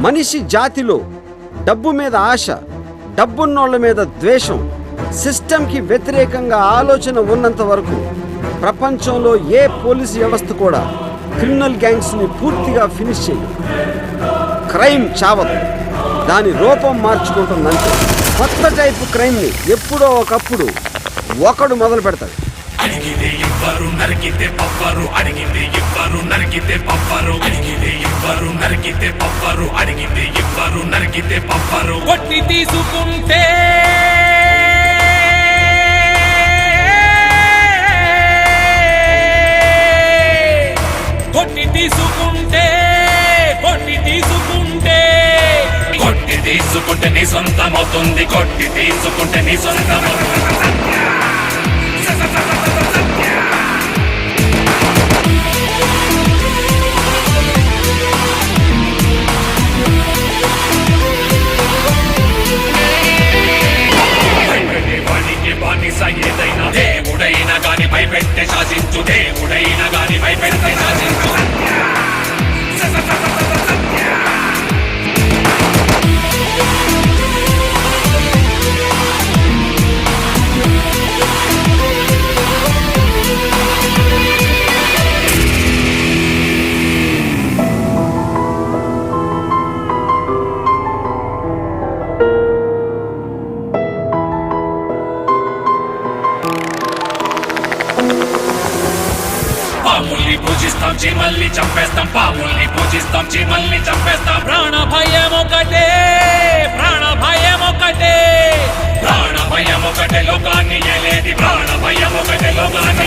మనిషి జాతిలో డబ్బు మీద ఆశ, డబ్బున్నోళ్ల మీద ద్వేషం, సిస్టంకి వ్యతిరేకంగా ఆలోచన ఉన్నంత వరకు ప్రపంచంలో ఏ పోలీసు వ్యవస్థ కూడా క్రిమినల్ గ్యాంగ్స్ని పూర్తిగా ఫినిష్ చేయదు. క్రైమ్ చావదు, దాని రూపం మార్చుకుంటుందంటే. కొత్త టైపు క్రైమ్ని ఎప్పుడో ఒకప్పుడు ఒకడు మొదలు పెడతాడు. అడిగితే ఇవ్వరు, నరికితే పవ్వరు. అడిగితే ఇవ్వరు, నరికితే పవ్వరు. అడిగితే ఇవ్వరు, నరికితే పవ్వరు. అడిగితే ఇవ్వరు, నరికితే పవ్వరు. కొట్టి తీసుకుంటే కొట్టి తీసుకుంటే కొట్టి తీసుకుంటే కొట్టి తీసుకుంటే నీ సొంతమవుతుంది. కొట్టి తీసుకుంటే నీ సొంతమవుతుంది. ఏదైనా దేవుడైనా గాని భయపెట్టే శాసించు. దేవుడైనా గాని భయపెట్టే శాసించు. పాముల్ని పూజిస్తాం, చీమల్ని చంపేస్తాం. పాముల్ని పూజిస్తాం, చీమల్ని చంపేస్తాం. ప్రాణ భయం ఒకటే, ప్రాణ భయం ఒకటే, ప్రాణ భయం ఒకటే లోకాన్ని ఏలేది. ప్రాణ భయం ఒకటే లోకాన్ని